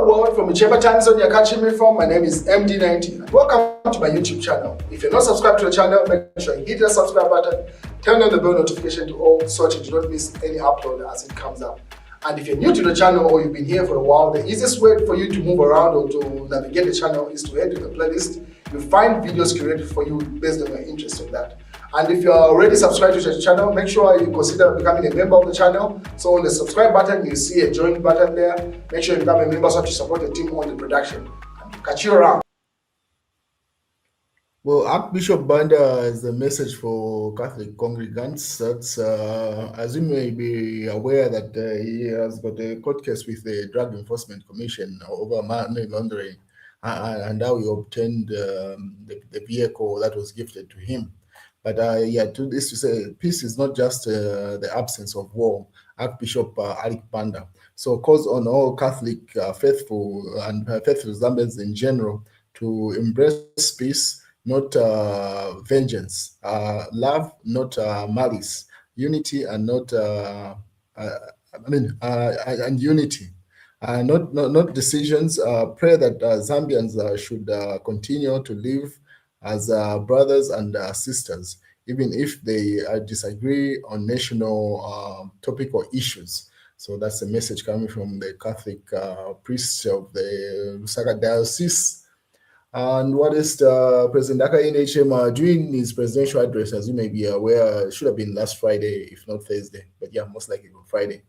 Hello world, from whichever time zone you're catching me from, my name is MD90 and welcome to my YouTube channel. If you're not subscribed to the channel, make sure you hit the subscribe button, turn on the bell notification to all so that you do not miss any upload as it comes up. And if you're new to the channel or you've been here for a while, the easiest way for you to move around or to navigate the channel is to head to the playlist. You'll find videos curated for you based on your interest in that. And if you're already subscribed to the channel, make sure you consider becoming a member of the channel. So on the subscribe button, you see a join button there. Make sure you become a member so to support the team on the production. And catch you around. Well, Archbishop Banda has a message for Catholic congregants. That's, as you may be aware, that he has got a court case with the Drug Enforcement Commission over money laundering and how he obtained the vehicle that was gifted to him. But to this to say, peace is not just the absence of war. Archbishop Alik Banda. So calls on all Catholic faithful and faithful Zambians in general to embrace peace, not vengeance, love, not malice, unity, and not and unity, not decisions. Pray that Zambians should continue to live as brothers and sisters, even if they disagree on national topic or issues. So that's a message coming from the Catholic priests of the Lusaka Diocese. And what is President Hakainde doing his presidential address, as you may be aware, should have been last Friday, if not Thursday, but yeah, most likely on Friday.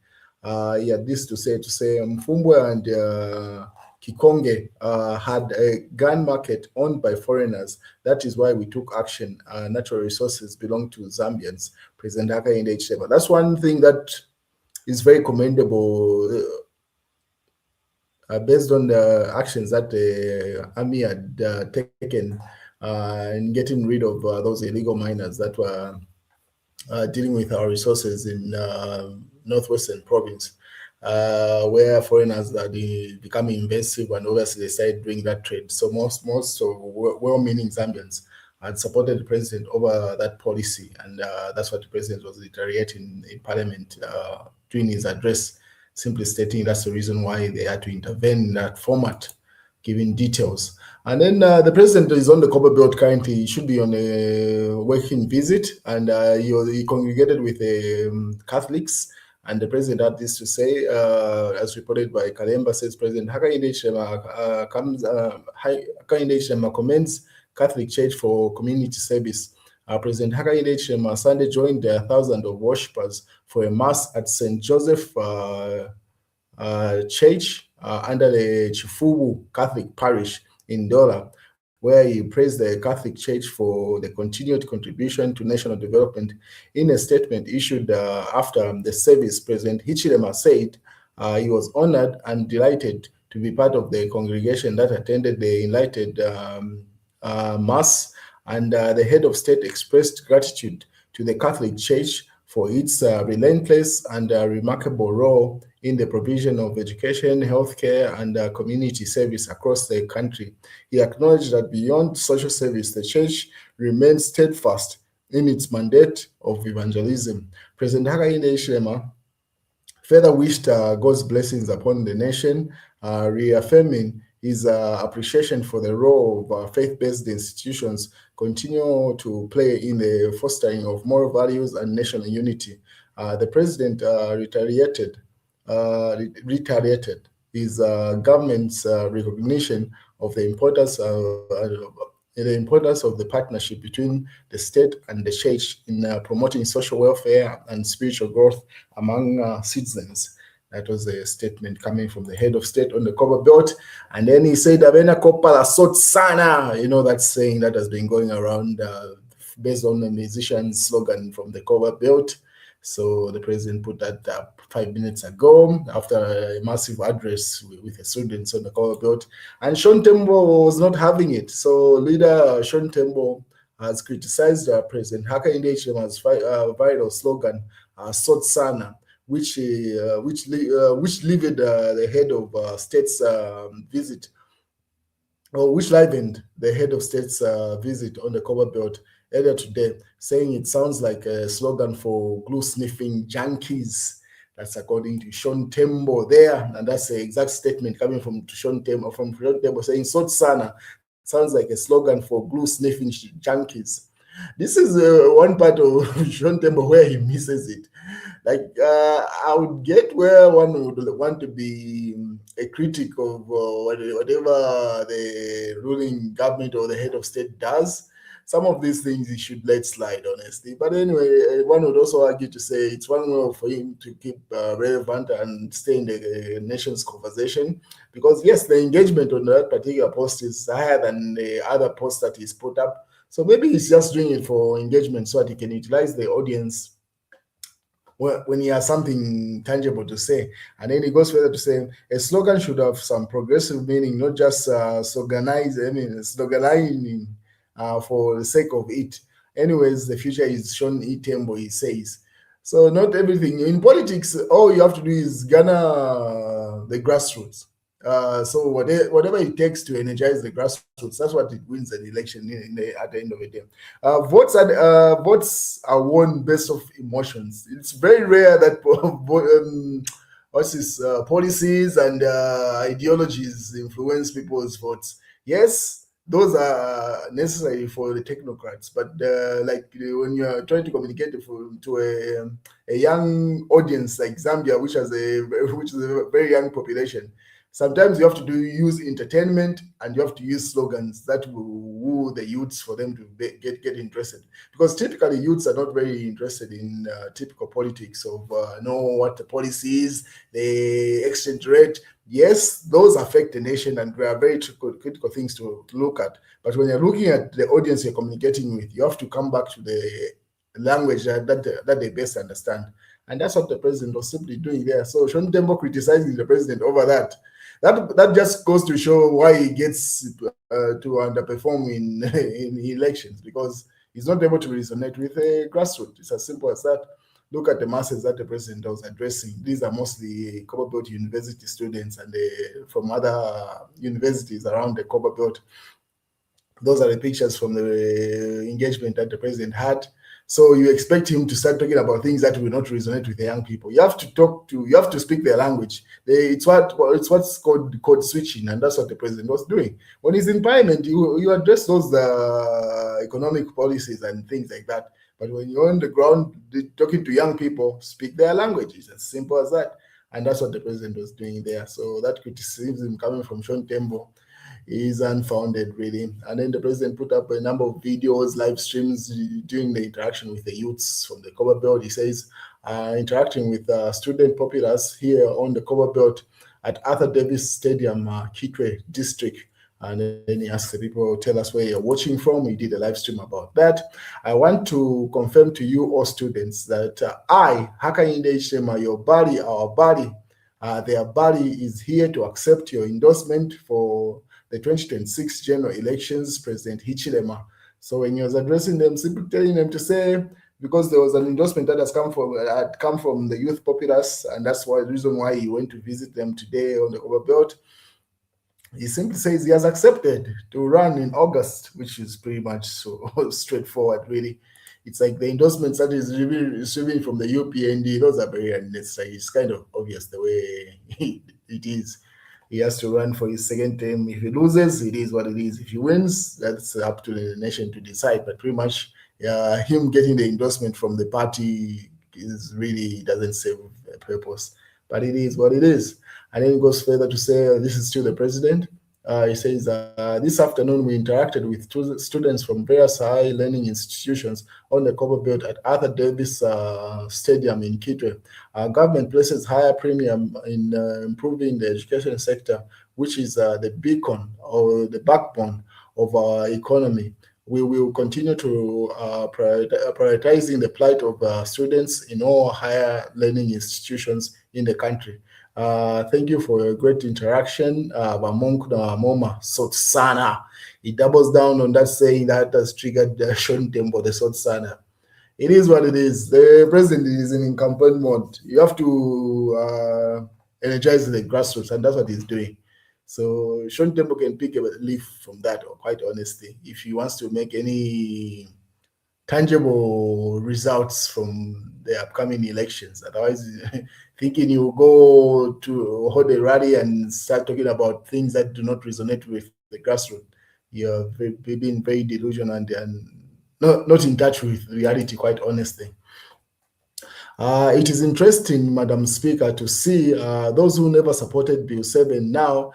He had this to say Mfumbwe and Kikonge had a gun market owned by foreigners. That is why we took action. Natural resources belong to Zambians. President Hakainde Hichilema. That's one thing that is very commendable, based on the actions that the army had taken in getting rid of those illegal miners that were dealing with our resources in northwestern province. Where foreigners are becoming invasive, and obviously they started doing that trade. So most of well-meaning Zambians had supported the president over that policy, and that's what the president was reiterating in Parliament during his address, simply stating that's the reason why they had to intervene in that format, giving details. And then the president is on the Copper Belt currently. He should be on a working visit, and he congregated with Catholics. And the president had this to say, as reported by Kalemba, says President Hakainde Hichilema commends Catholic Church for community service. President Hakainde Hichilema Sunday joined thousands of worshippers for a mass at St. Joseph Church under the Chifubu Catholic Parish in Dola, where he praised the Catholic Church for the continued contribution to national development. In a statement issued after the service, President Hichilema said he was honored and delighted to be part of the congregation that attended the enlightened Mass, and the head of state expressed gratitude to the Catholic Church for its relentless and remarkable role in the provision of education, healthcare, and community service across the country. He acknowledged that beyond social service, the church remains steadfast in its mandate of evangelism. President Hakainde Hichilema further wished God's blessings upon the nation, reaffirming his appreciation for the role of faith-based institutions continue to play in the fostering of moral values and national unity. The president reiterated his government's recognition of the importance of the partnership between the state and the church in promoting social welfare and spiritual growth among citizens. That was a statement coming from the head of state on the Copper Belt. And then he said, Avena Kopala Sot Sana, that saying that has been going around based on the musician's slogan from the Copper Belt. So the president put that up 5 minutes ago after a massive address with the students on the Copper Belt. And Tembo was not having it. So leader Tembo has criticized President Hakainde Hichilema's viral slogan, Sot Sana, which livened the head of state's visit, or which livened the head of state's visit on the Copper Belt earlier today, saying it sounds like a slogan for glue-sniffing junkies. That's according to Sean Tembo there, and that's the exact statement coming from Sean Tembo, saying "Sot Sana" sounds like a slogan for glue sniffing junkies. This is one part of Sean Tembo where he misses it. Like, I would get where one would want to be a critic of whatever the ruling government or the head of state does. Some of these things he should let slide, honestly. But anyway, one would also argue to say it's one way for him to keep relevant and stay in the nation's conversation. Because yes, the engagement on that particular post is higher than the other posts that he's put up. So maybe he's just doing it for engagement so that he can utilize the audience when he has something tangible to say. And then he goes further to say a slogan should have some progressive meaning, not just sloganizing for the sake of it. Anyways, the future is shown in Tembo, he says. So not everything in politics, all you have to do is garner the grassroots. So whatever it takes to energize the grassroots, that's what it wins an election at the end of the day. Votes are won based off emotions. It's very rare that policies and ideologies influence people's votes. Yes, those are necessary for the technocrats, but like when you are trying to communicate to a young audience like Zambia, which is a very young population, sometimes you have to use entertainment and you have to use slogans that will woo the youths for them to get interested. Because typically youths are not very interested in typical politics of know what the policy is, the exchange rate. Yes, those affect the nation and they are very critical things to look at. But when you're looking at the audience you're communicating with, you have to come back to the language that they best understand. And that's what the president was simply doing there. So Sean Tembo criticizing the president over that just goes to show why he gets to underperform in elections, because he's not able to resonate with the grassroots. It's as simple as that. Look at the masses that the president was addressing. These are mostly Copperbelt University students and from other universities around the Copperbelt. Those are the pictures from the engagement that the president had. So you expect him to start talking about things that will not resonate with the young people. You have to speak their language. It's what's called code switching, and that's what the president was doing. When he's in parliament, you address those economic policies and things like that. But when you're on the ground talking to young people, speak their language. It's as simple as that. And that's what the president was doing there. So that criticism coming from Sean Tembo is unfounded, really. And then the president put up a number of videos, live streams during the interaction with the youths from the Copperbelt. He says, interacting with student populace here on the Copperbelt at Arthur Davis Stadium, Kitwe district. And then he asked the people, tell us where you're watching from. He did a live stream about that. I want to confirm to you all students that I, Hakainde Hichilema, your body, our body, their body is here to accept your endorsement for the 2026 general elections, President Hichilema. So when he was addressing them, simply telling them to say, because there was an endorsement that had come from the youth populace, and that's the reason why he went to visit them today on the Copperbelt. He simply says he has accepted to run in August, which is pretty much so straightforward, really. It's like the endorsements that he's receiving from the UPND, those are very unnecessary. It's kind of obvious the way it is. He has to run for his second term. If he loses, it is what it is. If he wins, that's up to the nation to decide. But pretty much him getting the endorsement from the party doesn't serve a purpose. But it is what it is. And then he goes further to say, this is still the president. He says, this afternoon we interacted with students from various high learning institutions on the Copperbelt at Arthur Davis Stadium in Kitwe. Our government places higher premium in improving the education sector, which is the beacon or the backbone of our economy. We will continue to prioritizing the plight of students in all higher learning institutions in the country. Thank you for a great interaction. Moma Sotsana. He doubles down on that, saying that has triggered Sean Tembo, the Sotsana. It is what it is. The president is in campaign mode. You have to energize the grassroots, and that's what he's doing. So Sean Tembo can pick a leaf from that, or quite honestly, if he wants to make any tangible results from the upcoming elections. Otherwise, thinking you go to hold a rally and start talking about things that do not resonate with the grassroots, you're being very delusional and not in touch with reality, quite honestly. It is interesting, Madam Speaker, to see those who never supported Bill 7 now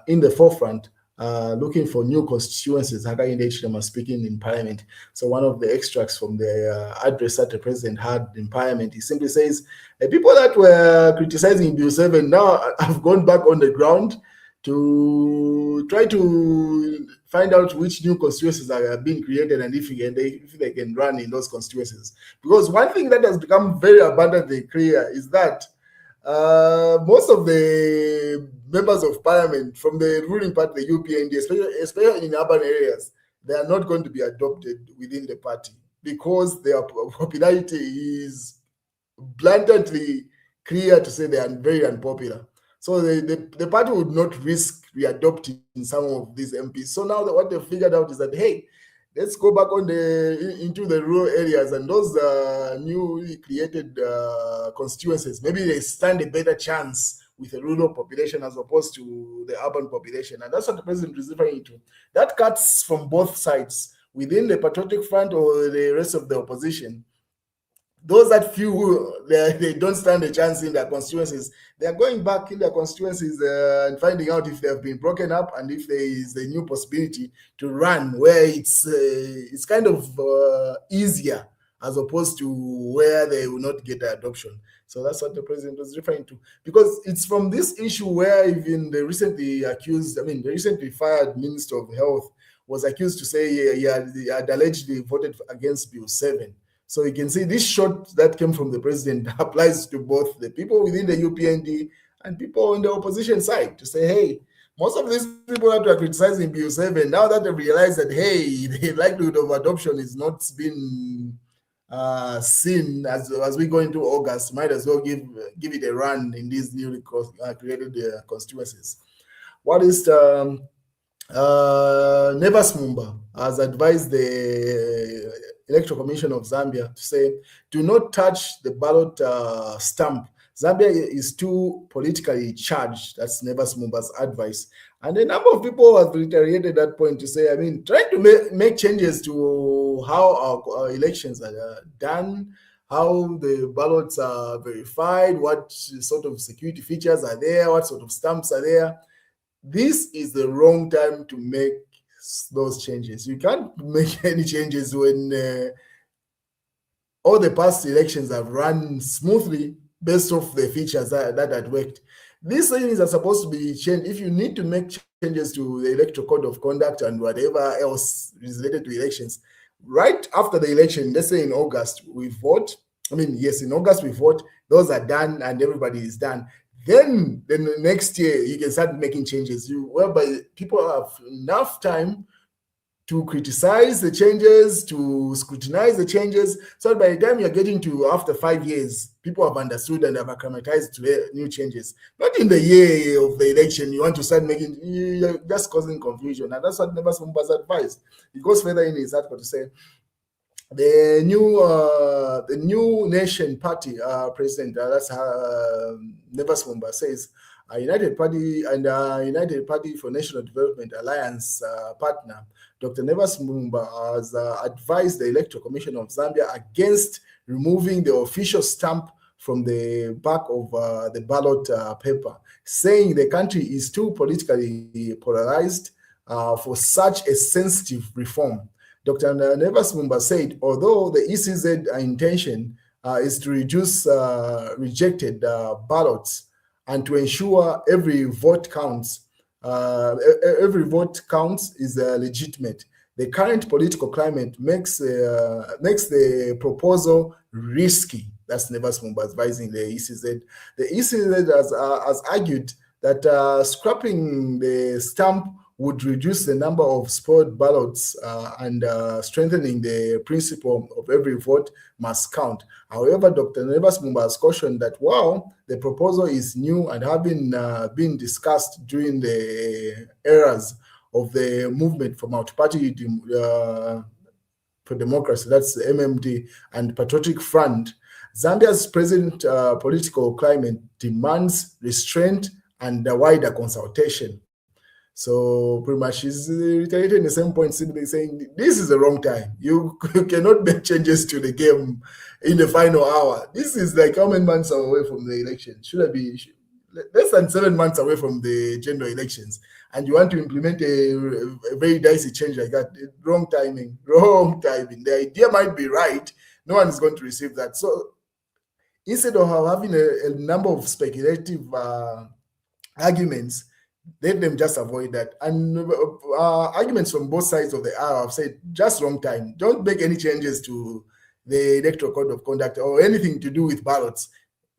in the forefront, looking for new constituencies. Hakainde Hichilema speaking in Parliament. So one of the extracts from the address that the President had in Parliament, he simply says, the people that were criticizing Bill 7 now have gone back on the ground to try to find out which new constituencies are being created and if they can run in those constituencies. Because one thing that has become very abundantly clear is that most of the members of parliament from the ruling party, the UPND, especially in urban areas, they are not going to be adopted within the party because their popularity is blatantly clear to say they are very unpopular. So the party would not risk readopting some of these MPs. So now what they figured out is that, hey, let's go back into the rural areas and those newly created constituencies. Maybe they stand a better chance with the rural population as opposed to the urban population. And that's what the president is referring to. That cuts from both sides, within the patriotic front or the rest of the opposition. Those that few they don't stand a chance in their constituencies, they are going back in their constituencies and finding out if they have been broken up and if there is a new possibility to run where it's kind of easier as opposed to where they will not get the adoption. So that's what the president was referring to, because it's from this issue where even the recently fired Minister of Health was accused to say he had allegedly voted against Bill 7. So you can see this shot that came from the president applies to both the people within the UPND and people on the opposition side to say, hey, most of these people that were criticizing Bill 7, now that they realize that, hey, the likelihood of adoption is not been seen as we go into August, might as well give it a run in these newly created constituencies. What is Nevas Mumba has advised the Electoral Commission of Zambia to say, do not touch the ballot stamp. Zambia is too politically charged. That's Nevas Mumba's advice. And a number of people have reiterated that point to say, trying to make changes to how our elections are done, how the ballots are verified, what sort of security features are there, what sort of stamps are there. This is the wrong time to make those changes. You can't make any changes when all the past elections have run smoothly based off the features that had worked. These things are supposed to be changed. If you need to make changes to the Electoral Code of Conduct and whatever else is related to elections, right after the election, let's say in August, we vote. In August we vote, those are done and everybody is done. Then the next year, you can start making changes whereby people have enough time to criticize the changes, to scrutinize the changes. So by the time you're getting to after 5 years, people have understood and have acclimatized to new changes. Not in the year of the election, you want to start you're just causing confusion. And that's what Nevas Mumba's advised. He goes further in his article to say, the new Nation Party president, that's Nevas Mumba, says a United Party and United Party for National Development Alliance partner, Dr. Nevas Mumba, has advised the Electoral Commission of Zambia against removing the official stamp from the back of the ballot paper, saying the country is too politically polarized for such a sensitive reform. Dr. Nevas Mumba said, although the ECZ intention is to reduce rejected ballots and to ensure every vote counts is legitimate, the current political climate makes the proposal risky. That's Nevas Mumba advising the ECZ. The ECZ has argued that scrapping the stamp would reduce the number of spoiled ballots and strengthening the principle of every vote must count. However, Dr. Nevas Mumba has cautioned that while the proposal is new and having been discussed during the eras of the movement for multi-party for Democracy, that's the MMD, and Patriotic Front, Zambia's present political climate demands restraint and a wider consultation. So pretty much she's reiterating the same point, simply saying this is the wrong time. You cannot make changes to the game in the final hour. This is like how many months away from the election? Should I be less than 7 months away from the general elections, and you want to implement a very dicey change like that? Wrong timing, wrong timing. The idea might be right. No one is going to receive that. So instead of having a number of speculative arguments, let them just avoid that. And arguments from both sides of the aisle have said just wrong time. Don't make any changes to the Electoral Code of Conduct or anything to do with ballots.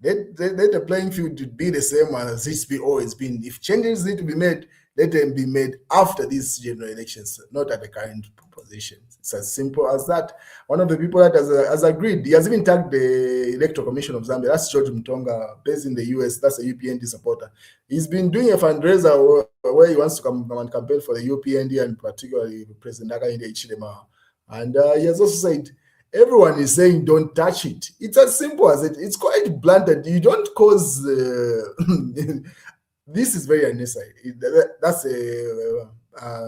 Let the playing field be the same as it's always been. If changes need to be made, let them be made after these general elections, not at the current position. It's as simple as that. One of the people that has agreed, he has even tagged the Electoral Commission of Zambia. That's George Mtonga, based in the US. That's a UPND supporter. He's been doing a fundraiser where he wants to come and campaign for the UPND and particularly President Hakainde Hichilema. And he has also said, everyone is saying don't touch it. It's as simple as it. It's quite blunt that you don't cause... this is very unnecessary. That's a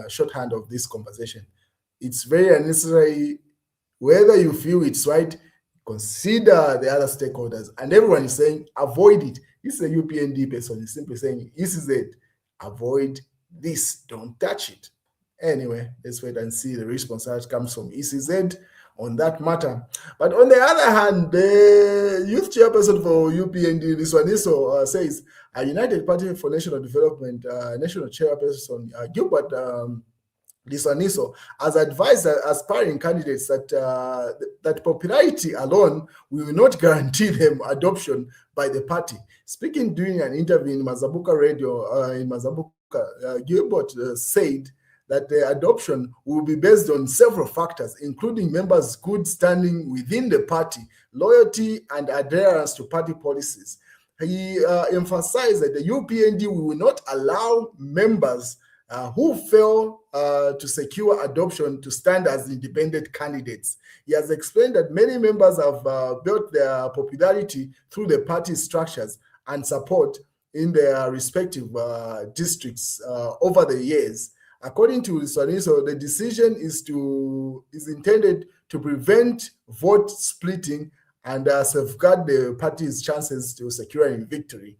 shorthand of this conversation. It's very unnecessary. Whether you feel it's right, consider the other stakeholders. And everyone is saying, avoid it. This is a UPND person. He's simply saying, this is it. Avoid this. Don't touch it. Anyway, let's wait and see the response that comes from ECZ on that matter. But on the other hand, the youth chairperson for UPND, Liswaniso, says a United Party for National Development, national chairperson Gilbert Liswaniso has advised aspiring candidates that that popularity alone will not guarantee them adoption by the party. Speaking during an interview in Mazabuka Radio in Mazabuka, Gilbert said that the adoption will be based on several factors, including members' good standing within the party, loyalty, and adherence to party policies. He emphasized that the UPND will not allow members who fail to secure adoption to stand as independent candidates. He has explained that many members have built their popularity through the party structures and support in their respective districts over the years. According to Liswaniso, the decision is intended to prevent vote splitting and safeguard the party's chances to secure a victory.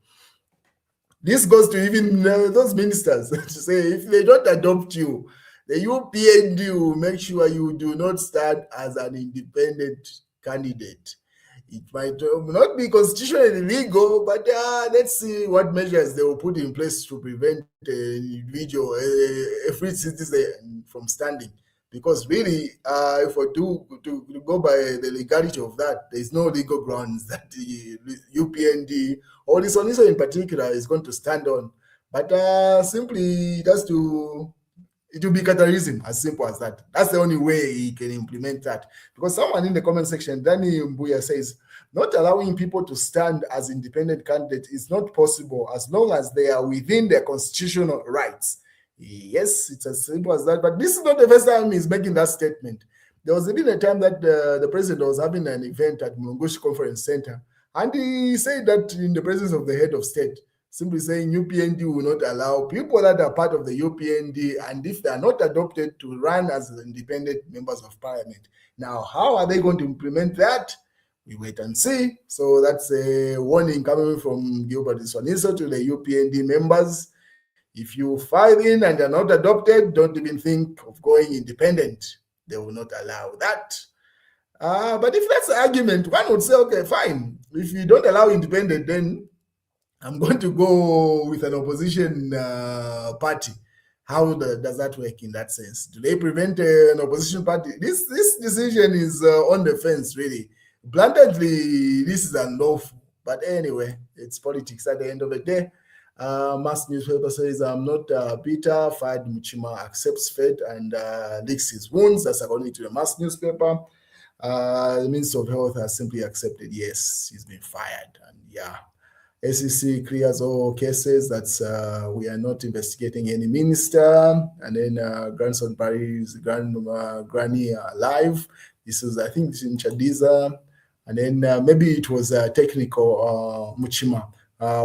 This goes to even those ministers to say if they don't adopt you, the UPND will make sure you do not stand as an independent candidate. It might not be constitutionally legal, but let's see what measures they will put in place to prevent an individual, a free citizen, from standing. Because really, if we do to go by the legality of that, there is no legal grounds that the UPND or this one in particular is going to stand on. But simply just to... it will be Qatarism, as simple as that. That's the only way he can implement that. Because someone in the comment section, Danny Mbuya, says, not allowing people to stand as independent candidates is not possible as long as they are within their constitutional rights. Yes, it's as simple as that. But this is not the first time he's making that statement. There was even a time that the president was having an event at Mulungushi Conference Center, and he said that in the presence of the head of state, simply saying UPND will not allow people that are part of the UPND, and if they are not adopted, to run as independent members of parliament. Now, how are they going to implement that? We wait and see. So that's a warning coming from Gilbert Liswaniso to the UPND members. If you file in and are not adopted, don't even think of going independent. They will not allow that. But if that's the argument, one would say, okay, fine. If you don't allow independent, then I'm going to go with an opposition party. How does that work in that sense? Do they prevent an opposition party? This decision is on the fence, really. Bluntly, this is unlawful. But anyway, it's politics at the end of the day. Mass newspaper says, I'm not bitter. Fired Muchima accepts fate and licks his wounds. That's according to the Mass newspaper. The Minister of Health has simply accepted, yes, he's been fired. And yeah, SEC clears all cases. That's we are not investigating any minister. And then grandson Barry's granny alive. This is, I think, it's in Chadiza, and then maybe it was technical Muchima.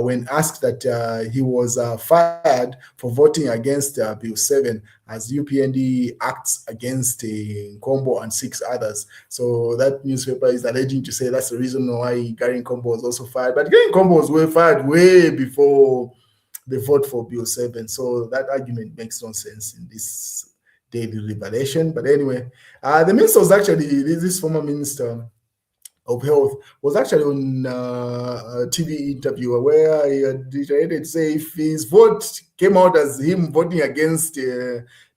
When asked that he was fired for voting against Bill 7 as UPND acts against Nkombo and 6 others. So that newspaper is alleging to say that's the reason why Gary Nkombo was also fired. But Gary Nkombo was fired way before the vote for Bill 7. So that argument makes no sense in this daily revelation. But anyway, the minister was actually, this former minister of Health was actually on a TV interview where he had decided to say if his vote came out as him voting against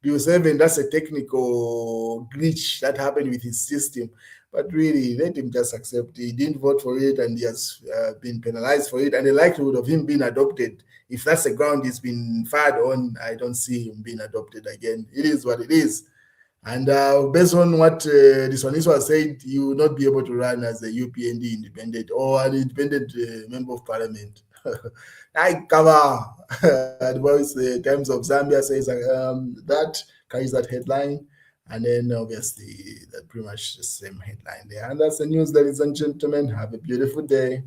Bill 7, that's a technical glitch that happened with his system. But really, let him just accept he didn't vote for it and he has been penalized for it. And the likelihood of him being adopted, if that's the ground he's been fired on, I don't see him being adopted again. It is what it is. And based on what this one was said, you will not be able to run as a UPND independent or an independent member of parliament. I cover the voice, the Times of Zambia says that carries that headline. And then obviously that pretty much the same headline there. And that's the news, ladies and gentlemen. Have a beautiful day.